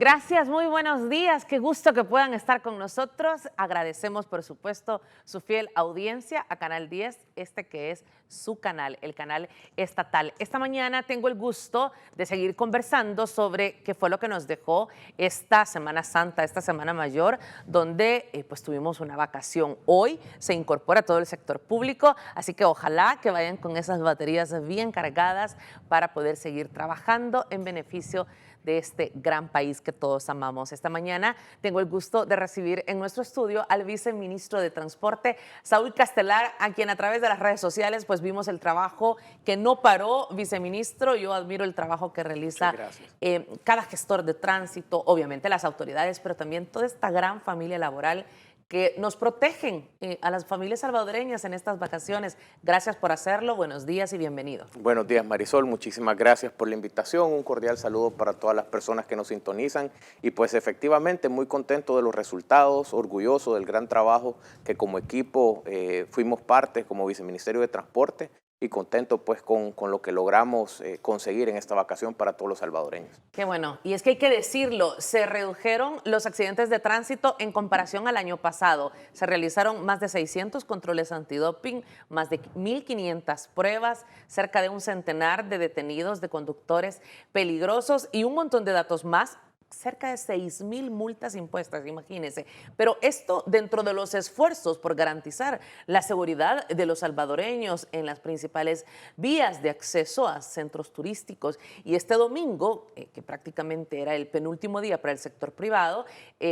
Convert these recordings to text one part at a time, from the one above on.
Gracias, muy buenos días. Qué gusto que puedan estar con nosotros. Agradecemos, por supuesto, su fiel audiencia a Canal 10, este que es su canal, el canal estatal. Esta mañana tengo el gusto de seguir conversando sobre qué fue lo que nos dejó esta Semana Santa, esta Semana Mayor, donde pues tuvimos una vacación. Hoy se incorpora todo el sector público, así que ojalá que vayan con esas baterías bien cargadas para poder seguir trabajando en beneficio de este gran país que todos amamos. Esta mañana tengo el gusto de recibir en nuestro estudio al viceministro de Transporte, Saúl Castelar, a quien a través de las redes sociales pues vimos el trabajo que no paró, viceministro. Yo admiro el trabajo que realiza cada gestor de tránsito, obviamente las autoridades, pero también toda esta gran familia laboral que nos protegen a las familias salvadoreñas en estas vacaciones. Gracias por hacerlo, buenos días y bienvenido. Buenos días, Marisol, muchísimas gracias por la invitación, un cordial saludo para todas las personas que nos sintonizan y pues efectivamente muy contento de los resultados, orgulloso del gran trabajo que como equipo fuimos parte como Viceministerio de Transporte y contento pues con lo que logramos conseguir en esta vacación para todos los salvadoreños. Qué bueno, y es que hay que decirlo, se redujeron los accidentes de tránsito en comparación al año pasado. Se realizaron más de 600 controles antidoping, más de 1.500 pruebas, cerca de un centenar de detenidos de conductores peligrosos y un montón de datos más. Cerca de 6.000 multas impuestas, imagínense. Pero esto dentro de los esfuerzos por garantizar la seguridad de los salvadoreños en las principales vías de acceso a centros turísticos. Y este domingo, que prácticamente era el penúltimo día para el sector privado,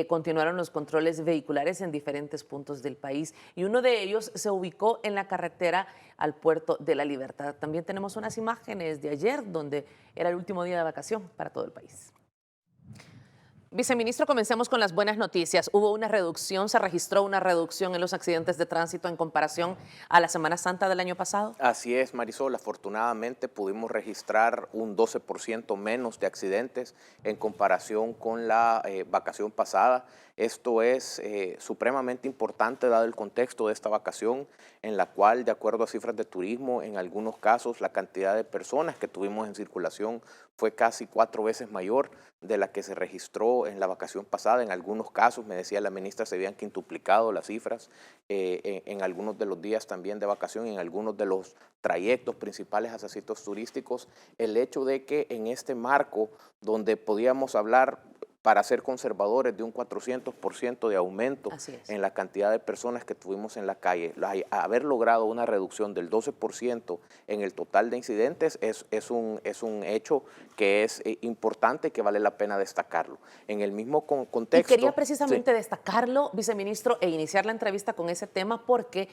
continuaron los controles vehiculares en diferentes puntos del país. Y uno de ellos se ubicó en la carretera al Puerto de la Libertad. También tenemos unas imágenes de ayer, donde era el último día de vacación para todo el país. Viceministro, comencemos con las buenas noticias. Hubo una reducción, se registró una reducción en los accidentes de tránsito en comparación a la Semana Santa del año pasado. Así es, Marisol, afortunadamente pudimos registrar un 12% menos de accidentes en comparación con la vacación pasada. Esto es supremamente importante dado el contexto de esta vacación en la cual, de acuerdo a cifras de turismo, en algunos casos la cantidad de personas que tuvimos en circulación fue casi 4 veces mayor de la que se registró en la vacación pasada. En algunos casos, me decía la ministra, se habían quintuplicado las cifras en algunos de los días también de vacación, en algunos de los trayectos principales hacia sitios turísticos. El hecho de que en este marco donde podíamos hablar, para ser conservadores, de un 400% de aumento en la cantidad de personas que tuvimos en la calle, haber logrado una reducción del 12% en el total de incidentes es un hecho que es importante y que vale la pena destacarlo. En el mismo contexto... Y quería precisamente destacarlo, viceministro, e iniciar la entrevista con ese tema porque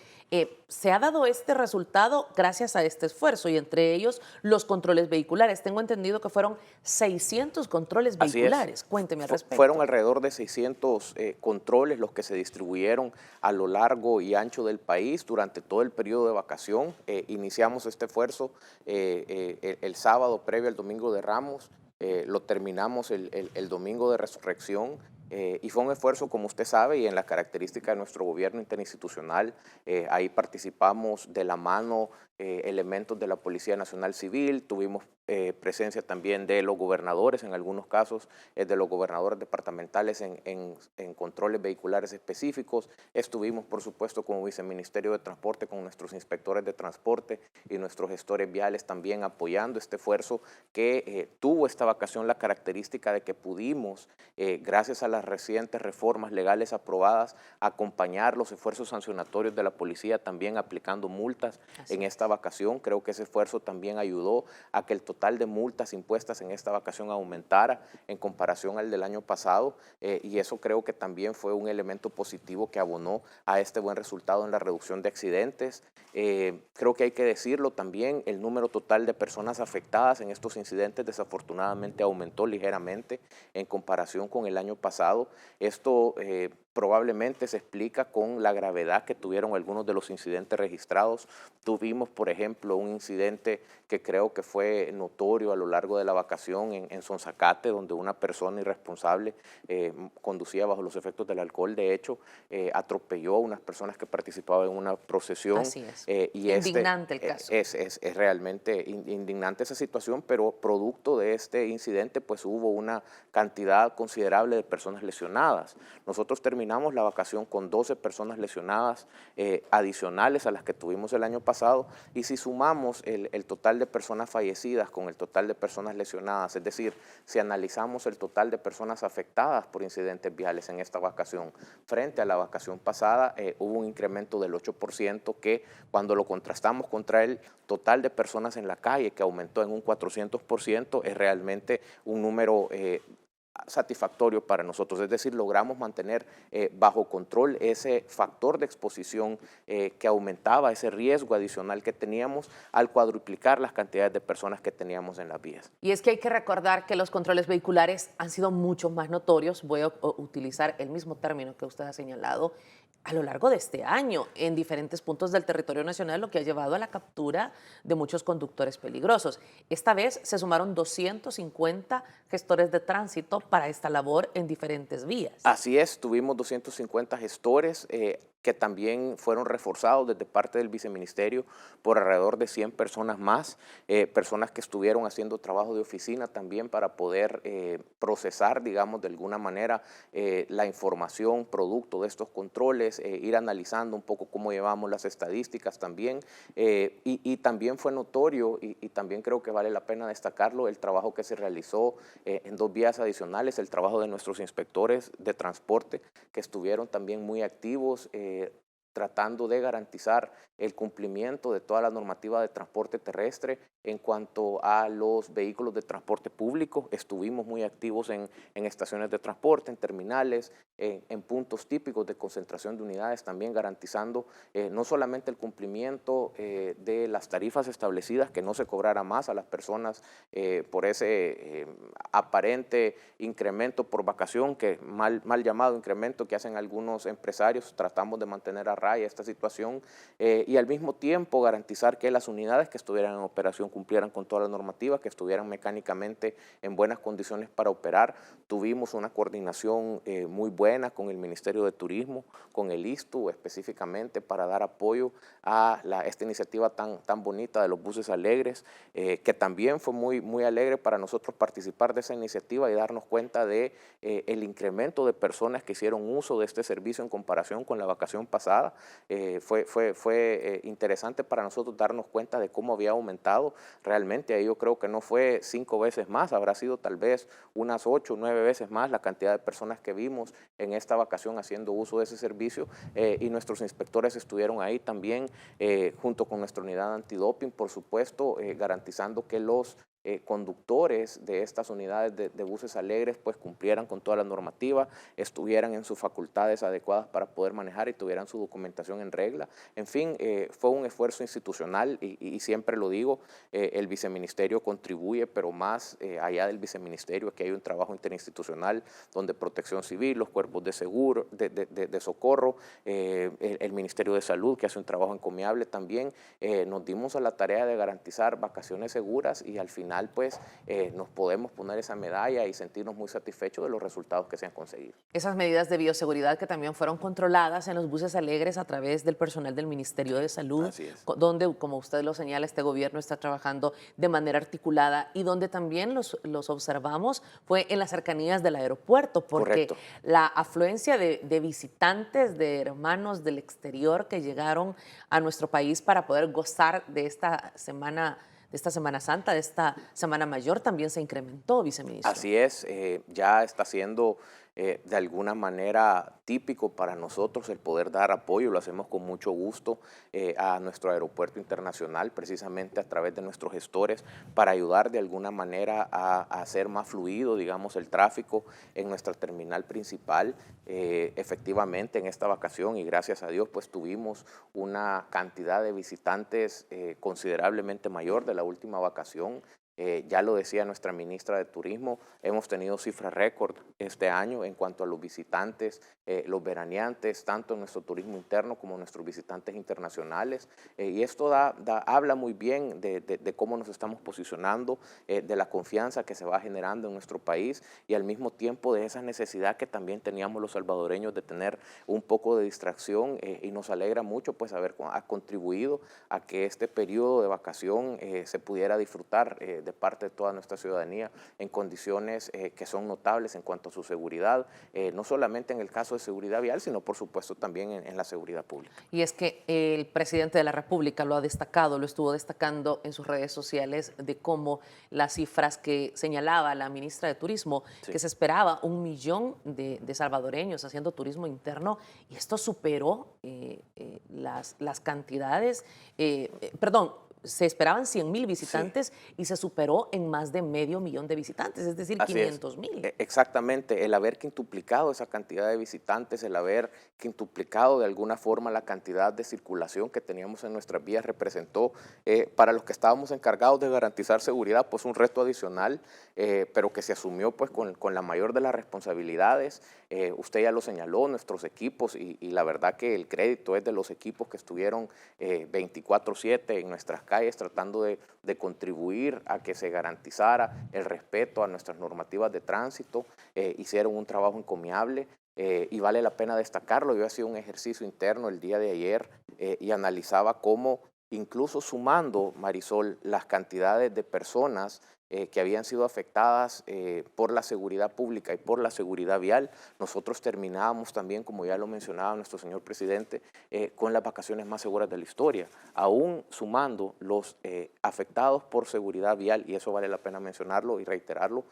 se ha dado este resultado gracias a este esfuerzo y entre ellos los controles vehiculares. Tengo entendido que fueron 600 controles vehiculares. Cuénteme. Fueron alrededor de 600 controles los que se distribuyeron a lo largo y ancho del país durante todo el periodo de vacación. Iniciamos este esfuerzo el sábado previo al Domingo de Ramos, lo terminamos el Domingo de Resurrección. Y fue un esfuerzo, como usted sabe, y en la característica de nuestro gobierno interinstitucional, ahí participamos de la mano elementos de la Policía Nacional Civil, tuvimos presencia también de los gobernadores, en algunos casos de los gobernadores departamentales en controles vehiculares específicos. Estuvimos, por supuesto, como Viceministerio de Transporte, con nuestros inspectores de transporte y nuestros gestores viales también apoyando este esfuerzo que tuvo esta vacación la característica de que pudimos, gracias a las recientes reformas legales aprobadas, acompañar los esfuerzos sancionatorios de la policía, también aplicando multas en esta vacación. Creo que ese esfuerzo también ayudó a que el total de multas impuestas en esta vacación aumentara en comparación al del año pasado y eso creo que también fue un elemento positivo que abonó a este buen resultado en la reducción de accidentes. Creo que hay que decirlo también, el número total de personas afectadas en estos incidentes desafortunadamente aumentó ligeramente en comparación con el año pasado. Esto probablemente se explica con la gravedad que tuvieron algunos de los incidentes registrados. Tuvimos, por ejemplo, un incidente que creo que fue notorio a lo largo de la vacación en Sonzacate, donde una persona irresponsable conducía bajo los efectos del alcohol. De hecho, atropelló a unas personas que participaban en una procesión. Así es. Y Indignante el caso. Es realmente indignante esa situación, pero producto de este incidente, pues hubo una cantidad considerable de personas lesionadas. Nosotros terminamos la vacación con 12 personas lesionadas adicionales a las que tuvimos el año pasado, y si sumamos el total de personas fallecidas con el total de personas lesionadas, es decir, si analizamos el total de personas afectadas por incidentes viales en esta vacación frente a la vacación pasada, hubo un incremento del 8% que cuando lo contrastamos contra el total de personas en la calle, que aumentó en un 400%, es realmente un número satisfactorio para nosotros. Es decir, logramos mantener bajo control ese factor de exposición que aumentaba ese riesgo adicional que teníamos al cuadruplicar las cantidades de personas que teníamos en las vías. Y es que hay que recordar que los controles vehiculares han sido mucho más notorios, voy a utilizar el mismo término que usted ha señalado, a lo largo de este año en diferentes puntos del territorio nacional, lo que ha llevado a la captura de muchos conductores peligrosos. Esta vez se sumaron 250 gestores de tránsito para esta labor en diferentes vías. Así es, tuvimos 250 gestores que también fueron reforzados desde parte del viceministerio por alrededor de 100 personas más, personas que estuvieron haciendo trabajo de oficina también para poder procesar, digamos, de alguna manera la información producto de estos controles, ir analizando un poco cómo llevamos las estadísticas también, y también fue notorio, y también creo que vale la pena destacarlo, el trabajo que se realizó en 2 vías adicionales, el trabajo de nuestros inspectores de transporte, que estuvieron también muy activos, tratando de garantizar el cumplimiento de toda la normativa de transporte terrestre. En cuanto a los vehículos de transporte público, estuvimos muy activos en estaciones de transporte, en terminales, en puntos típicos de concentración de unidades, también garantizando no solamente el cumplimiento de las tarifas establecidas, que no se cobrara más a las personas por ese aparente incremento por vacación, que mal llamado incremento que hacen algunos empresarios. Tratamos de mantener a raya esta situación y al mismo tiempo garantizar que las unidades que estuvieran en operación cumplieran con toda la normativa, que estuvieran mecánicamente en buenas condiciones para operar. Tuvimos una coordinación muy buena con el Ministerio de Turismo, con el ISTU específicamente, para dar apoyo a esta iniciativa tan bonita de los buses alegres, que también fue muy alegre para nosotros participar de esa iniciativa y darnos cuenta de el incremento de personas que hicieron uso de este servicio en comparación con la vacación pasada. Fue interesante para nosotros darnos cuenta de cómo había aumentado. Realmente ahí yo creo que no fue 5 veces más, habrá sido tal vez unas 8 o 9 veces más la cantidad de personas que vimos en esta vacación haciendo uso de ese servicio, y nuestros inspectores estuvieron ahí también junto con nuestra unidad antidoping, por supuesto, garantizando que los conductores de estas unidades de buses alegres pues cumplieran con toda la normativa, estuvieran en sus facultades adecuadas para poder manejar y tuvieran su documentación en regla. En fin, fue un esfuerzo institucional y siempre lo digo, el viceministerio contribuye, pero más allá del viceministerio, aquí hay un trabajo interinstitucional donde Protección Civil, los cuerpos de seguro, de socorro, el Ministerio de Salud, que hace un trabajo encomiable también, nos dimos a la tarea de garantizar vacaciones seguras y al final pues nos podemos poner esa medalla y sentirnos muy satisfechos de los resultados que se han conseguido. Esas medidas de bioseguridad que también fueron controladas en los buses alegres a través del personal del Ministerio de Salud, Así es. donde, como usted lo señala, este gobierno está trabajando de manera articulada y donde también los observamos fue en las cercanías del aeropuerto, porque Correcto. la afluencia de visitantes, de hermanos del exterior que llegaron a nuestro país para poder gozar de esta Semana Santa, de esta Semana Mayor, también se incrementó, viceministro. Así es, ya está siendo de alguna manera típico para nosotros el poder dar apoyo, lo hacemos con mucho gusto a nuestro aeropuerto internacional, precisamente a través de nuestros gestores, para ayudar de alguna manera a hacer más fluido, digamos, el tráfico en nuestra terminal principal. Efectivamente, en esta vacación, y gracias a Dios, pues tuvimos una cantidad de visitantes considerablemente mayor de la última vacación. Ya lo decía nuestra ministra de Turismo, hemos tenido cifras récord este año en cuanto a los visitantes, los veraneantes, tanto en nuestro turismo interno como nuestros visitantes internacionales. Y esto habla muy bien de cómo nos estamos posicionando, de la confianza que se va generando en nuestro país y al mismo tiempo de esa necesidad que también teníamos los salvadoreños de tener un poco de distracción, y nos alegra mucho pues haber contribuido a que este periodo de vacación se pudiera disfrutar de parte de toda nuestra ciudadanía en condiciones que son notables en cuanto a su seguridad, no solamente en el caso de seguridad vial, sino por supuesto también en la seguridad pública. Y es que el presidente de la República lo ha destacado, lo estuvo destacando en sus redes sociales de cómo las cifras que señalaba la ministra de Turismo, Sí. que se esperaba 1 millón de salvadoreños haciendo turismo interno, y esto superó las cantidades, perdón, se esperaban 100,000 Sí. visitantes y se superó en más de 500,000 de visitantes, es decir, Así es. 500,000. Exactamente, el haber quintuplicado esa cantidad de visitantes, el haber quintuplicado de alguna forma la cantidad de circulación que teníamos en nuestras vías representó para los que estábamos encargados de garantizar seguridad pues un reto adicional, pero que se asumió pues con la mayor de las responsabilidades. Usted ya lo señaló, nuestros equipos y la verdad que el crédito es de los equipos que estuvieron 24/7 en nuestras calles tratando de contribuir a que se garantizara el respeto a nuestras normativas de tránsito. Hicieron un trabajo encomiable y vale la pena destacarlo. Yo hacía un ejercicio interno el día de ayer y analizaba cómo incluso sumando, Marisol, las cantidades de personas que habían sido afectadas por la seguridad pública y por la seguridad vial, nosotros terminábamos también, como ya lo mencionaba nuestro señor presidente, con las vacaciones más seguras de la historia, aún sumando los afectados por seguridad vial, y eso vale la pena mencionarlo y reiterarlo,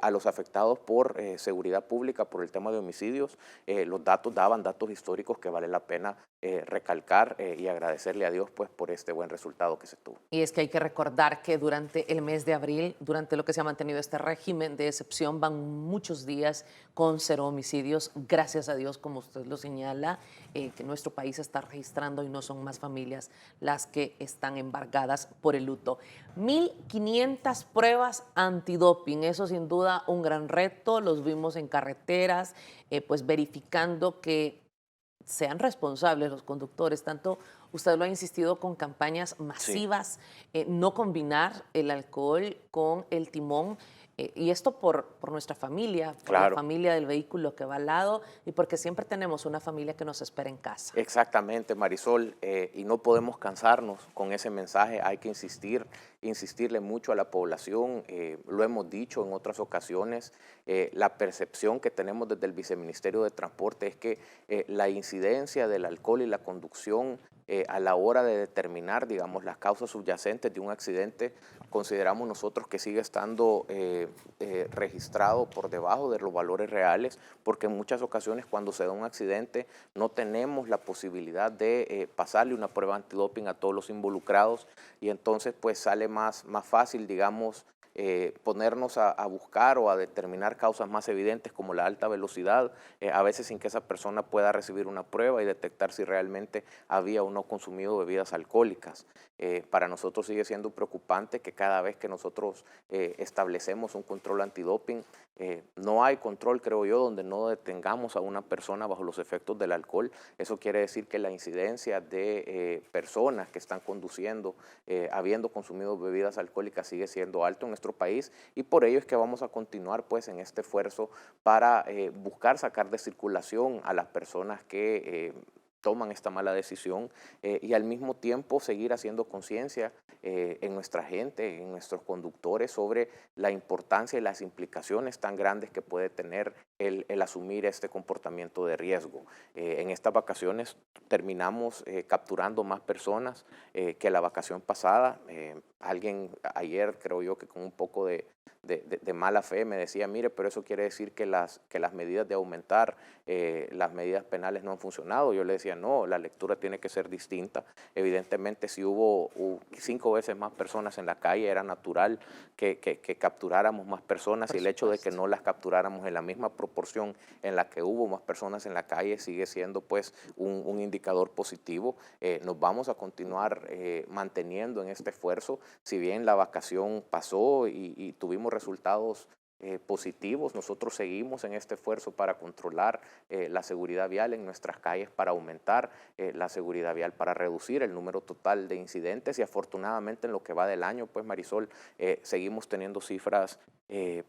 a los afectados por seguridad pública, por el tema de homicidios. Los datos daban datos históricos que vale la pena recalcar y agradecerle a Dios pues, por este buen resultado que se tuvo. Y es que hay que recordar que durante el mes de abril, durante lo que se ha mantenido este régimen de excepción, van muchos días con 0 homicidios. Gracias a Dios, como usted lo señala, que nuestro país está registrando y no son más familias las que están embargadas por el luto. 1,500 pruebas antidoping, eso sin duda un gran reto. Los vimos en carreteras, pues verificando que sean responsables los conductores. Tanto usted lo ha insistido con campañas Sí. masivas, no combinar el alcohol con el timón, y esto por nuestra familia, por la Claro. familia del vehículo que va al lado y porque siempre tenemos una familia que nos espera en casa. Exactamente, Marisol, y no podemos cansarnos con ese mensaje, hay que insistirle mucho a la población, lo hemos dicho en otras ocasiones, la percepción que tenemos desde el Viceministerio de Transporte es que la incidencia del alcohol y la conducción a la hora de determinar, digamos, las causas subyacentes de un accidente, consideramos nosotros que sigue estando registrado por debajo de los valores reales, porque en muchas ocasiones cuando se da un accidente no tenemos la posibilidad de pasarle una prueba antidoping a todos los involucrados y entonces pues sale más fácil, digamos, ponernos a buscar o a determinar causas más evidentes como la alta velocidad, a veces sin que esa persona pueda recibir una prueba y detectar si realmente había o no consumido bebidas alcohólicas. Para nosotros sigue siendo preocupante que cada vez que nosotros establecemos un control antidoping, no hay control, creo yo, donde no detengamos a una persona bajo los efectos del alcohol. Eso quiere decir que la incidencia de personas que están conduciendo, habiendo consumido bebidas alcohólicas, sigue siendo alto en nuestro país y por ello es que vamos a continuar pues en este esfuerzo para buscar sacar de circulación a las personas que toman esta mala decisión y al mismo tiempo seguir haciendo conciencia en nuestra gente, en nuestros conductores sobre la importancia y las implicaciones tan grandes que puede tener el asumir este comportamiento de riesgo. En estas vacaciones terminamos capturando más personas que la vacación pasada. Alguien ayer, creo yo, que con un poco de mala fe me decía, mire, pero eso quiere decir que las medidas de aumentar las medidas penales no han funcionado. Yo le decía, no, la lectura tiene que ser distinta. Evidentemente, si hubo 5 veces más personas en la calle, era natural que capturáramos más personas y el hecho de que no las capturáramos en la misma proporción en la que hubo más personas en la calle sigue siendo pues un indicador positivo. Nos vamos a continuar manteniendo en este esfuerzo. si bien la vacación pasó y tuvimos resultados positivos, nosotros seguimos en este esfuerzo para controlar la seguridad vial en nuestras calles, para aumentar la seguridad vial, para reducir el número total de incidentes y afortunadamente en lo que va del año, pues Marisol, seguimos teniendo cifras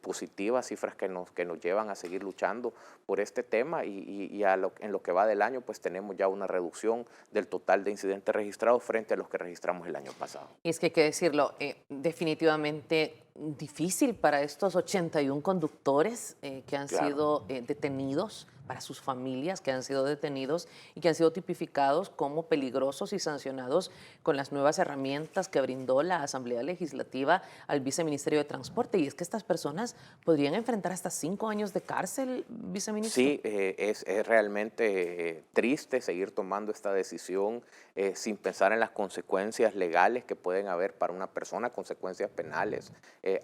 positivas, cifras que nos llevan a seguir luchando por este tema en lo que va del año, pues tenemos ya una reducción del total de incidentes registrados frente a los que registramos el año pasado. Y es que hay que decirlo, definitivamente difícil para estos 81 conductores que han Claro. sido detenidos, para sus familias que han sido detenidos y que han sido tipificados como peligrosos y sancionados con las nuevas herramientas que brindó la Asamblea Legislativa al Viceministerio de Transporte. Y es que estas personas podrían enfrentar hasta 5 años de cárcel, viceministro. Sí, es realmente triste seguir tomando esta decisión sin pensar en las consecuencias legales que pueden haber para una persona, consecuencias penales.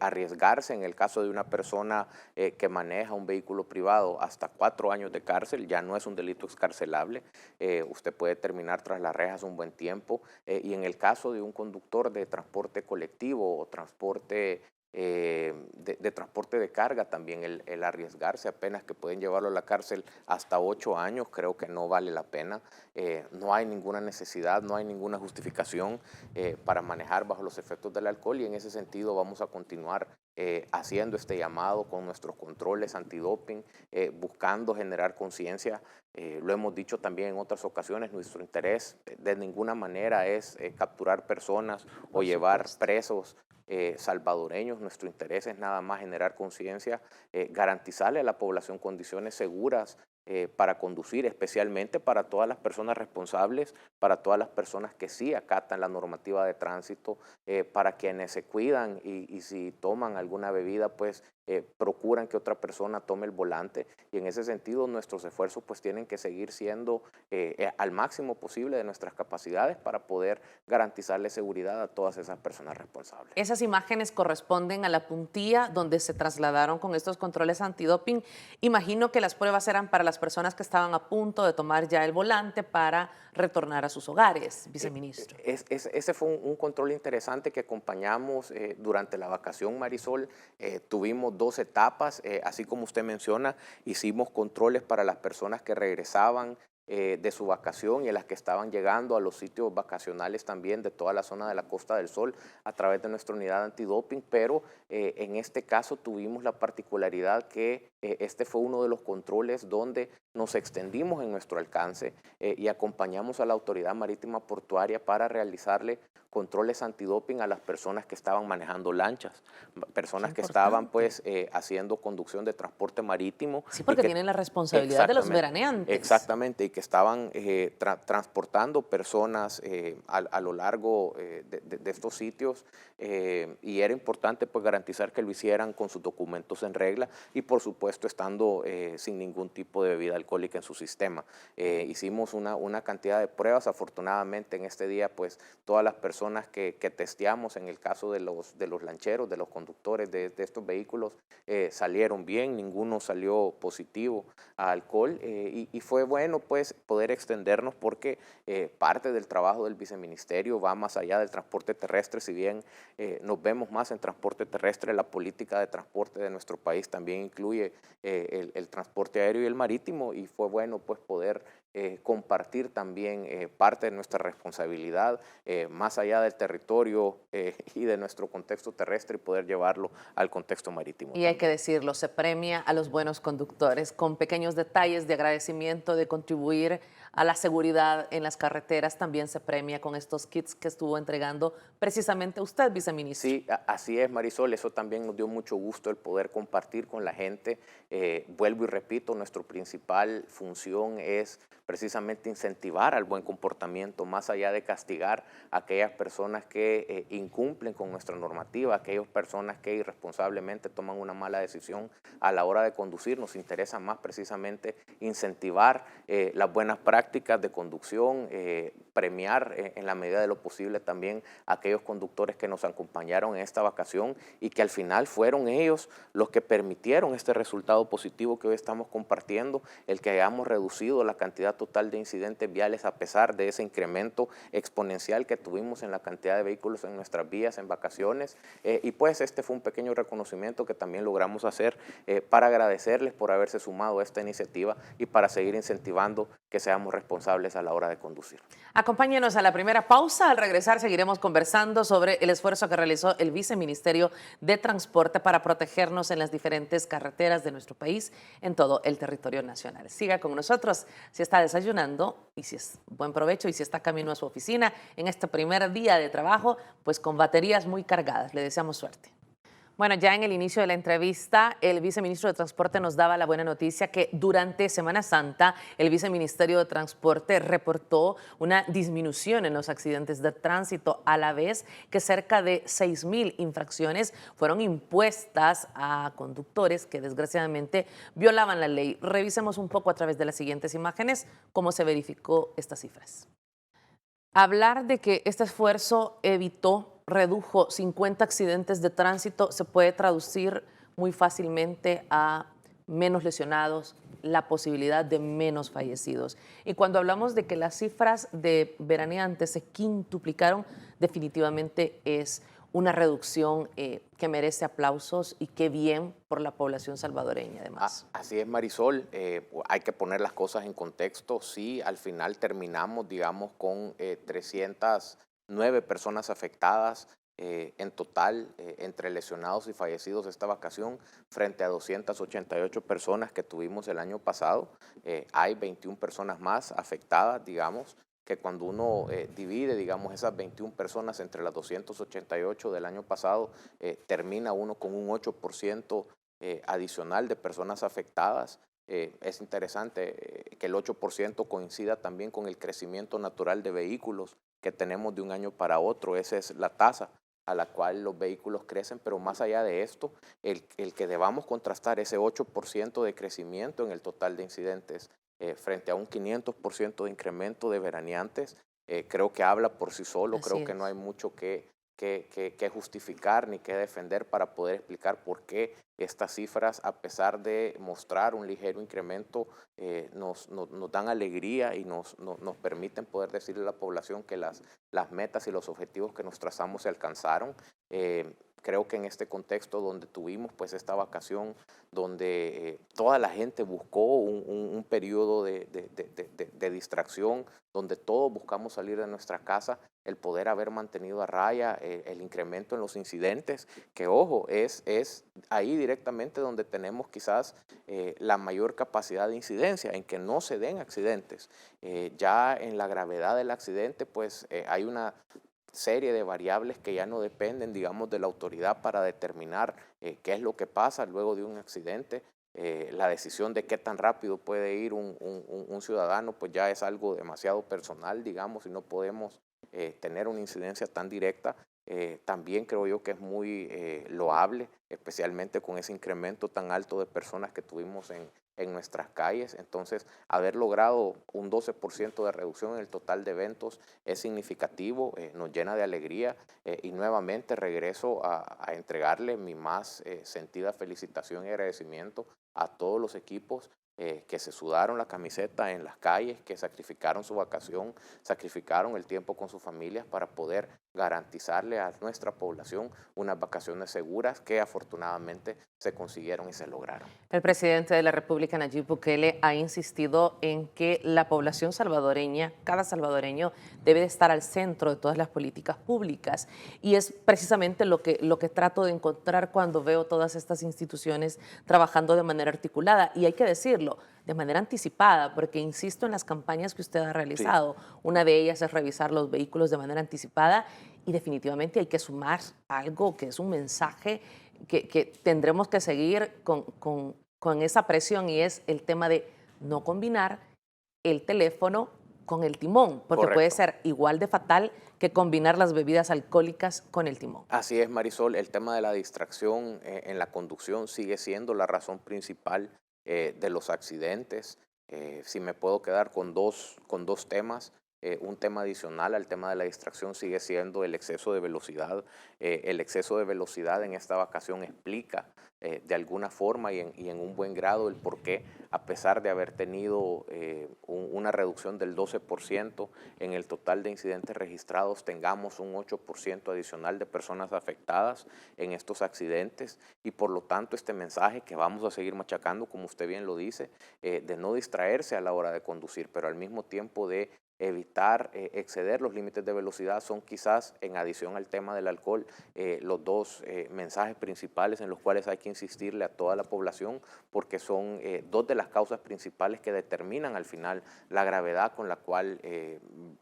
Arriesgarse en el caso de una persona que maneja un vehículo privado hasta 4 años de cárcel, ya no es un delito excarcelable. Usted puede terminar tras las rejas un buen tiempo. Y en el caso de un conductor de transporte colectivo o transporte de transporte de carga también el arriesgarse apenas que pueden llevarlo a la cárcel hasta 8 años, creo que no vale la pena. No hay ninguna necesidad, no hay ninguna justificación para manejar bajo los efectos del alcohol y en ese sentido vamos a continuar haciendo este llamado con nuestros controles antidoping, buscando generar conciencia. Lo hemos dicho también en otras ocasiones, nuestro interés de ninguna manera es capturar personas o llevar presos salvadoreños. Nuestro interés es nada más generar conciencia, garantizarle a la población condiciones seguras para conducir, especialmente para todas las personas responsables, para todas las personas que sí acatan la normativa de tránsito, para quienes se cuidan y si toman alguna bebida, pues procuran que otra persona tome el volante y en ese sentido nuestros esfuerzos pues tienen que seguir siendo al máximo posible de nuestras capacidades para poder garantizarle seguridad a todas esas personas responsables. Esas imágenes corresponden a la puntilla donde se trasladaron con estos controles antidoping. Imagino que las pruebas eran para las personas que estaban a punto de tomar ya el volante para retornar a sus hogares, viceministro. Ese fue un control interesante que acompañamos durante la vacación, Marisol. Tuvimos 2 etapas, así como usted menciona, hicimos controles para las personas que regresaban de su vacación y a las que estaban llegando a los sitios vacacionales también de toda la zona de la Costa del Sol a través de nuestra unidad antidoping, pero en este caso tuvimos la particularidad que este fue uno de los controles donde nos extendimos en nuestro alcance y acompañamos a la Autoridad Marítima Portuaria para realizarle controles antidoping a las personas que estaban manejando lanchas, personas que estaban pues haciendo conducción de transporte marítimo. Sí, porque tienen la responsabilidad de los veraneantes. Exactamente, y que estaban transportando personas a lo largo de estos sitios y era importante pues garantizar que lo hicieran con sus documentos en regla y por supuesto estando sin ningún tipo de bebida alcohólica en su sistema. Hicimos una cantidad de pruebas, afortunadamente en este día pues todas las personas que testeamos en el caso de los lancheros, de los conductores de estos vehículos salieron bien, ninguno salió positivo a alcohol y fue bueno pues poder extendernos porque parte del trabajo del viceministerio va más allá del transporte terrestre, si bien nos vemos más en transporte terrestre, la política de transporte de nuestro país también incluye el transporte aéreo y el marítimo y fue bueno pues poder compartir también parte de nuestra responsabilidad más allá del territorio y de nuestro contexto terrestre y poder llevarlo al contexto marítimo. Y hay que decirlo, se premia a los buenos conductores con pequeños detalles de agradecimiento, de contribuir a la seguridad en las carreteras. También se premia con estos kits que estuvo entregando precisamente usted, viceministro. Sí, así es, Marisol. Eso también nos dio mucho gusto el poder compartir con la gente. Vuelvo y repito, nuestra principal función es precisamente incentivar al buen comportamiento, más allá de castigar a aquellas personas que incumplen con nuestra normativa, aquellas personas que irresponsablemente toman una mala decisión a la hora de conducir. Nos interesa más precisamente incentivar las buenas prácticas prácticas de conducción, premiar en la medida de lo posible también a aquellos conductores que nos acompañaron en esta vacación y que al final fueron ellos los que permitieron este resultado positivo que hoy estamos compartiendo, el que hayamos reducido la cantidad total de incidentes viales a pesar de ese incremento exponencial que tuvimos en la cantidad de vehículos en nuestras vías en vacaciones. Y pues este fue un pequeño reconocimiento que también logramos hacer para agradecerles por haberse sumado a esta iniciativa y para seguir incentivando que seamos responsables a la hora de conducir. Acompáñenos a la primera pausa. Al regresar seguiremos conversando sobre el esfuerzo que realizó el Viceministerio de Transporte para protegernos en las diferentes carreteras de nuestro país en todo el territorio nacional. Siga con nosotros si está desayunando y si es buen provecho y si está camino a su oficina en este primer día de trabajo, pues con baterías muy cargadas. Le deseamos suerte. Bueno, ya en el inicio de la entrevista, el viceministro de Transporte nos daba la buena noticia que durante Semana Santa el viceministerio de Transporte reportó una disminución en los accidentes de tránsito, a la vez que cerca de 6.000 infracciones fueron impuestas a conductores que desgraciadamente violaban la ley. Revisemos un poco a través de las siguientes imágenes cómo se verificó estas cifras. Hablar de que este esfuerzo redujo 50 accidentes de tránsito se puede traducir muy fácilmente a menos lesionados, la posibilidad de menos fallecidos. Y cuando hablamos de que las cifras de veraneantes se quintuplicaron, definitivamente es una reducción que merece aplausos y qué bien por la población salvadoreña además. Así es, Marisol, hay que poner las cosas en contexto. Sí, al final terminamos, digamos, con 309 personas afectadas en total entre lesionados y fallecidos esta vacación frente a 288 personas que tuvimos el año pasado. Hay 21 personas más afectadas, digamos, que cuando uno divide, digamos, esas 21 personas entre las 288 del año pasado, termina uno con un 8% adicional de personas afectadas. Es interesante que el 8% coincida también con el crecimiento natural de vehículos que tenemos de un año para otro. Esa es la tasa a la cual los vehículos crecen, pero más allá de esto, el que debamos contrastar ese 8% de crecimiento en el total de incidentes frente a un 500% de incremento de veraneantes, creo que habla por sí solo. Creo que no hay mucho que justificar ni que defender para poder explicar por qué estas cifras, a pesar de mostrar un ligero incremento, nos dan alegría y nos permiten poder decirle a la población que las metas y los objetivos que nos trazamos se alcanzaron. Creo que en este contexto donde tuvimos pues esta vacación, donde toda la gente buscó un periodo de distracción, donde todos buscamos salir de nuestra casa, el poder haber mantenido a raya el incremento en los incidentes, que ojo, es ahí directamente donde tenemos quizás la mayor capacidad de incidencia, en que no se den accidentes. Ya en la gravedad del accidente pues hay una serie de variables que ya no dependen, digamos, de la autoridad para determinar qué es lo que pasa luego de un accidente. La decisión de qué tan rápido puede ir un ciudadano, pues ya es algo demasiado personal, digamos, y no podemos tener una incidencia tan directa. También creo yo que es muy loable, especialmente con ese incremento tan alto de personas que tuvimos en nuestras calles. Entonces, haber logrado un 12% de reducción en el total de eventos es significativo, nos llena de alegría y nuevamente regreso a entregarle mi más sentida felicitación y agradecimiento a todos los equipos que se sudaron la camiseta en las calles, que sacrificaron su vacación, sacrificaron el tiempo con sus familias para poder garantizarle a nuestra población unas vacaciones seguras que afortunadamente se consiguieron y se lograron. El presidente de la República, Nayib Bukele, ha insistido en que la población salvadoreña, cada salvadoreño, debe de estar al centro de todas las políticas públicas. Y es precisamente lo que trato de encontrar cuando veo todas estas instituciones trabajando de manera articulada. Y hay que decirlo, de manera anticipada, porque insisto en las campañas que usted ha realizado. Sí. Una de ellas es revisar los vehículos de manera anticipada y definitivamente hay que sumar algo que es un mensaje que tendremos que seguir con esa presión, y es el tema de no combinar el teléfono con el timón, porque Correcto. Puede ser igual de fatal que combinar las bebidas alcohólicas con el timón. Así es, Marisol, el tema de la distracción en la conducción sigue siendo la razón principal de los accidentes. Si me puedo quedar con dos temas, un tema adicional al tema de la distracción sigue siendo el exceso de velocidad. El exceso de velocidad en esta vacación explica de alguna forma y en un buen grado el por qué, a pesar de haber tenido una reducción del 12% en el total de incidentes registrados, tengamos un 8% adicional de personas afectadas en estos accidentes y por lo tanto este mensaje que vamos a seguir machacando, como usted bien lo dice, de no distraerse a la hora de conducir, pero al mismo tiempo de evitar exceder los límites de velocidad son quizás, en adición al tema del alcohol, los dos mensajes principales en los cuales hay que insistirle a toda la población porque son dos de las causas principales que determinan al final la gravedad con la cual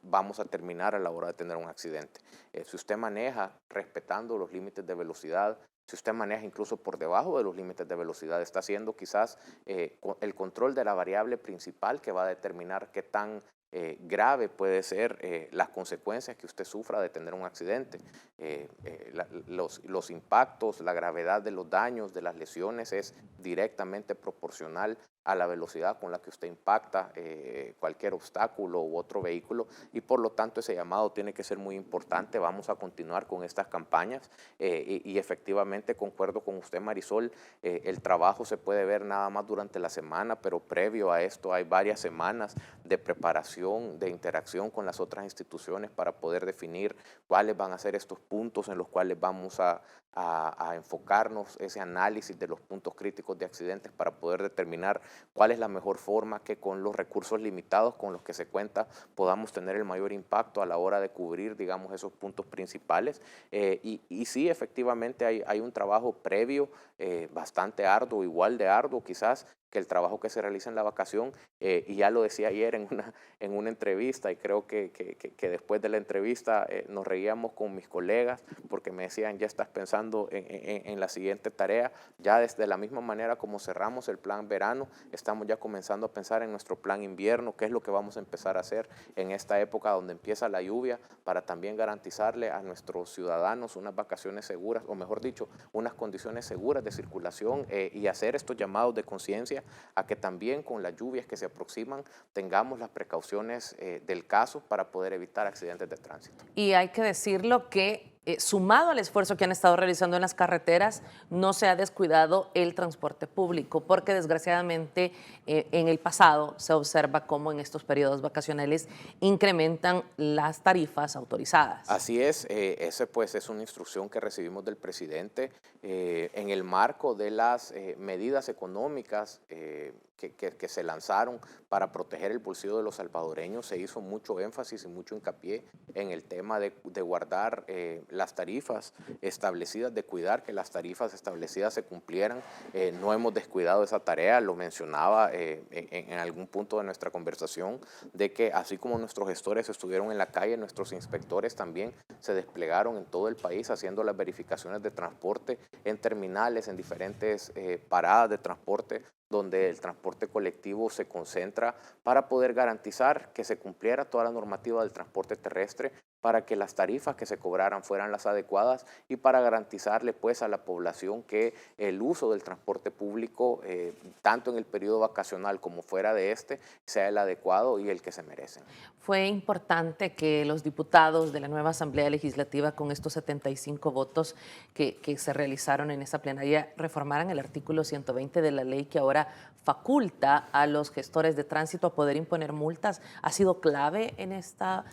vamos a terminar a la hora de tener un accidente. Si usted maneja respetando los límites de velocidad, si usted maneja incluso por debajo de los límites de velocidad, está haciendo quizás el control de la variable principal que va a determinar qué tan grave puede ser las consecuencias que usted sufra de tener un accidente. Los impactos, la gravedad de los daños, de las lesiones es directamente proporcional a la velocidad con la que usted impacta cualquier obstáculo u otro vehículo y por lo tanto ese llamado tiene que ser muy importante. Vamos a continuar con estas campañas y efectivamente concuerdo con usted, Marisol, el trabajo se puede ver nada más durante la semana, pero previo a esto hay varias semanas de preparación, de interacción con las otras instituciones para poder definir cuáles van a ser estos puntos en los cuales vamos a enfocarnos, ese análisis de los puntos críticos de accidentes para poder determinar cuál es la mejor forma que con los recursos limitados con los que se cuenta podamos tener el mayor impacto a la hora de cubrir, digamos, esos puntos principales. Y sí, efectivamente hay un trabajo previo bastante arduo, igual de arduo quizás, que el trabajo que se realiza en la vacación, y ya lo decía ayer en una entrevista, y creo que después de la entrevista nos reíamos con mis colegas, porque me decían, ya estás pensando en la siguiente tarea, ya desde la misma manera como cerramos el plan verano, estamos ya comenzando a pensar en nuestro plan invierno, qué es lo que vamos a empezar a hacer en esta época donde empieza la lluvia, para también garantizarle a nuestros ciudadanos unas vacaciones seguras, o mejor dicho, unas condiciones seguras de circulación y hacer estos llamados de conciencia a que también con las lluvias que se aproximan tengamos las precauciones del caso para poder evitar accidentes de tránsito. Y hay que decirlo que sumado al esfuerzo que han estado realizando en las carreteras, no se ha descuidado el transporte público, porque desgraciadamente en el pasado se observa cómo en estos periodos vacacionales incrementan las tarifas autorizadas. Así es, esa pues es una instrucción que recibimos del presidente en el marco de las medidas económicas que se lanzaron para proteger el bolsillo de los salvadoreños. Se hizo mucho énfasis y mucho hincapié en el tema de guardar las tarifas establecidas, de cuidar que las tarifas establecidas se cumplieran. No hemos descuidado esa tarea, lo mencionaba en algún punto de nuestra conversación, de que así como nuestros gestores estuvieron en la calle, nuestros inspectores también se desplegaron en todo el país haciendo las verificaciones de transporte en terminales, en diferentes paradas de transporte, donde el transporte colectivo se concentra para poder garantizar que se cumpliera toda la normativa del transporte terrestre, para que las tarifas que se cobraran fueran las adecuadas y para garantizarle pues a la población que el uso del transporte público, tanto en el periodo vacacional como fuera de este, sea el adecuado y el que se merecen. Fue importante que los diputados de la nueva Asamblea Legislativa, con estos 75 votos que se realizaron en esa plenaria, reformaran el artículo 120 de la ley que ahora faculta a los gestores de tránsito a poder imponer multas. ¿Ha sido clave en esta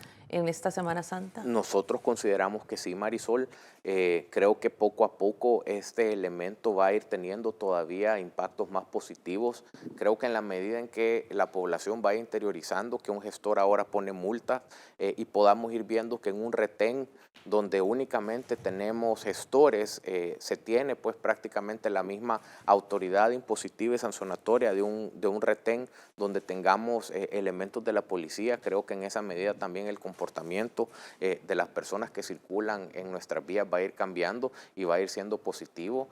Semana Santa? Nosotros consideramos que sí, Marisol. Creo que poco a poco este elemento va a ir teniendo todavía impactos más positivos. Creo que en la medida en que la población vaya interiorizando que un gestor ahora pone multas y podamos ir viendo que en un retén donde únicamente tenemos gestores, se tiene pues prácticamente la misma autoridad impositiva y sancionatoria de un retén donde tengamos elementos de la policía. Creo que en esa medida también el comportamiento de las personas que circulan en nuestras vías va a ir cambiando y va a ir siendo positivo.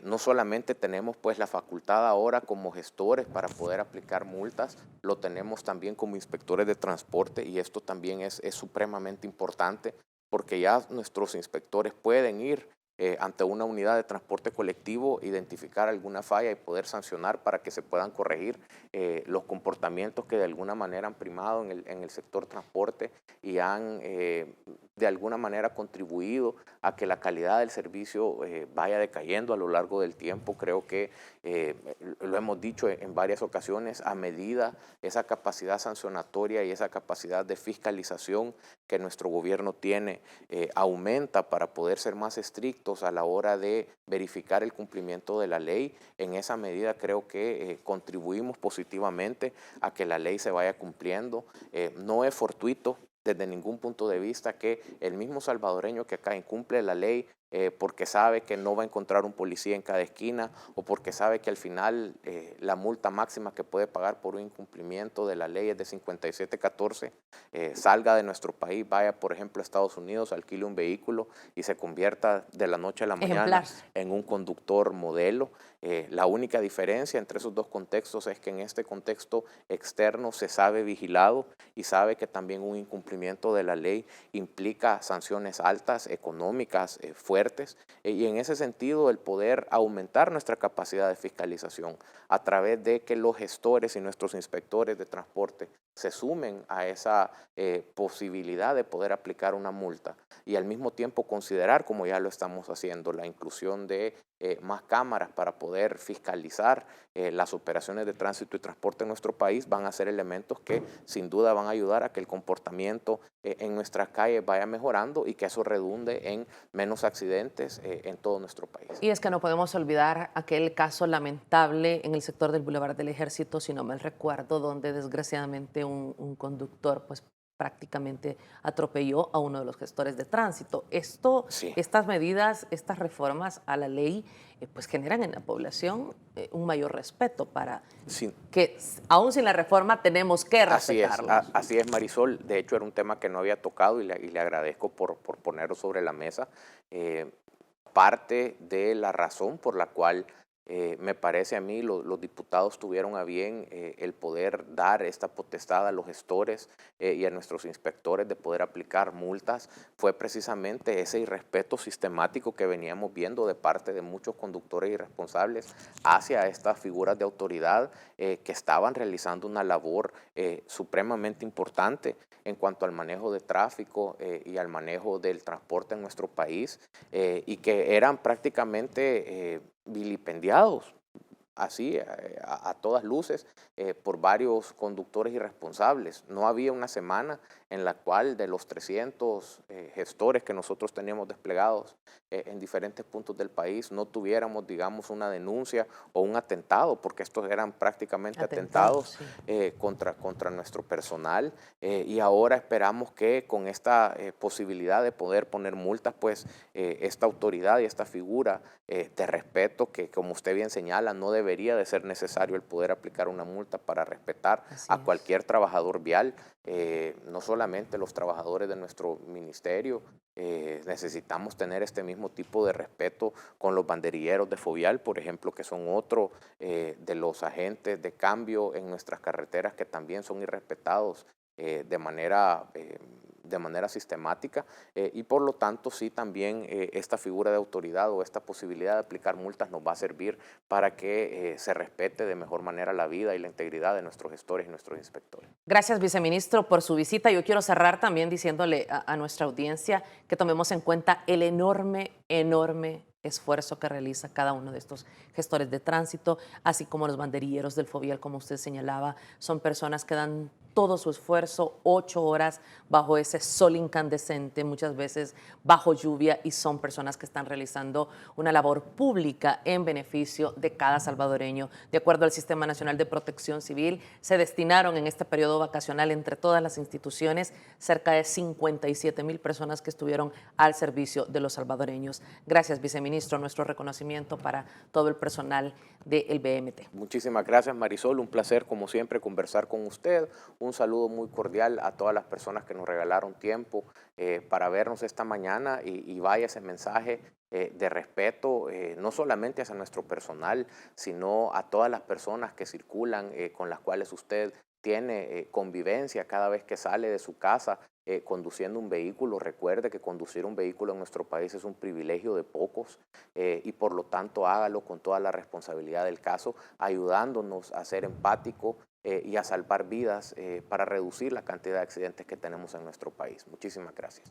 No solamente tenemos pues la facultad ahora como gestores para poder aplicar multas, lo tenemos también como inspectores de transporte y esto también es supremamente importante porque ya nuestros inspectores pueden ir ante una unidad de transporte colectivo, identificar alguna falla y poder sancionar para que se puedan corregir los comportamientos que de alguna manera han primado en el sector transporte y han de alguna manera contribuido a que la calidad del servicio vaya decayendo a lo largo del tiempo. Creo que lo hemos dicho en varias ocasiones, a medida esa capacidad sancionatoria y esa capacidad de fiscalización que nuestro gobierno tiene aumenta para poder ser más estrictos a la hora de verificar el cumplimiento de la ley. En esa medida creo que contribuimos positivamente a que la ley se vaya cumpliendo. No es fortuito desde ningún punto de vista que el mismo salvadoreño que acá incumple la ley porque sabe que no va a encontrar un policía en cada esquina o porque sabe que al final la multa máxima que puede pagar por un incumplimiento de la ley es de 57.14, salga de nuestro país, vaya por ejemplo a Estados Unidos, alquile un vehículo y se convierta de la noche a la mañana en un conductor modelo. La única diferencia entre esos dos contextos es que en este contexto externo se sabe vigilado y sabe que también un incumplimiento de la ley implica sanciones altas, económicas, fuertes, y en ese sentido el poder aumentar nuestra capacidad de fiscalización a través de que los gestores y nuestros inspectores de transporte se sumen a esa posibilidad de poder aplicar una multa y al mismo tiempo considerar, como ya lo estamos haciendo, la inclusión de más cámaras para poder fiscalizar las operaciones de tránsito y transporte en nuestro país, van a ser elementos que sin duda van a ayudar a que el comportamiento en nuestras calles vaya mejorando y que eso redunde en menos accidentes en todo nuestro país. Y es que no podemos olvidar aquel caso lamentable en el sector del Boulevard del Ejército, si no mal recuerdo, donde desgraciadamente un conductor pues prácticamente atropelló a uno de los gestores de tránsito. Sí. Estas medidas, estas reformas a la ley, pues generan en la población un mayor respeto para que, aún sin la reforma, tenemos que respetarlos. Así es, Marisol. De hecho, era un tema que no había tocado y le agradezco por ponerlo sobre la mesa. Parte de la razón por la cual me parece a mí los diputados tuvieron a bien el poder dar esta potestad a los gestores y a nuestros inspectores de poder aplicar multas fue precisamente ese irrespeto sistemático que veníamos viendo de parte de muchos conductores irresponsables hacia estas figuras de autoridad que estaban realizando una labor supremamente importante en cuanto al manejo de tráfico y al manejo del transporte en nuestro país y que eran prácticamente vilipendiados así a todas luces por varios conductores irresponsables. No había una semana en la cual de los 300 gestores que nosotros teníamos desplegados en diferentes puntos del país no tuviéramos, digamos, una denuncia o un atentado, porque estos eran prácticamente atentados contra nuestro personal y ahora esperamos que con esta posibilidad de poder poner multas, pues esta autoridad y esta figura de respeto que, como usted bien señala, no debería de ser necesario el poder aplicar una multa para respetar a cualquier trabajador vial, no solamente los trabajadores de nuestro ministerio, necesitamos tener este mismo tipo de respeto con los banderilleros de Fovial, por ejemplo, que son otro de los agentes de cambio en nuestras carreteras que también son irrespetados de manera sistemática y por lo tanto sí también esta figura de autoridad o esta posibilidad de aplicar multas nos va a servir para que se respete de mejor manera la vida y la integridad de nuestros gestores y nuestros inspectores. Gracias, viceministro, por su visita. Yo quiero cerrar también diciéndole a nuestra audiencia que tomemos en cuenta el enorme esfuerzo que realiza cada uno de estos gestores de tránsito, así como los banderilleros del Fovial, como usted señalaba. Son personas que dan todo su esfuerzo, 8 horas bajo ese sol incandescente, muchas veces bajo lluvia, y son personas que están realizando una labor pública en beneficio de cada salvadoreño. De acuerdo al Sistema Nacional de Protección Civil, se destinaron en este periodo vacacional entre todas las instituciones cerca de 57,000 personas que estuvieron al servicio de los salvadoreños. Gracias, viceministro. Nuestro reconocimiento para todo el personal del BMT. Muchísimas gracias, Marisol. Un placer, como siempre, conversar con usted. Un saludo muy cordial a todas las personas que nos regalaron tiempo para vernos esta mañana y vaya ese mensaje de respeto, no solamente hacia nuestro personal, sino a todas las personas que circulan con las cuales usted tiene convivencia cada vez que sale de su casa conduciendo un vehículo. Recuerde que conducir un vehículo en nuestro país es un privilegio de pocos y por lo tanto hágalo con toda la responsabilidad del caso, ayudándonos a ser empático y a salvar vidas para reducir la cantidad de accidentes que tenemos en nuestro país. Muchísimas gracias.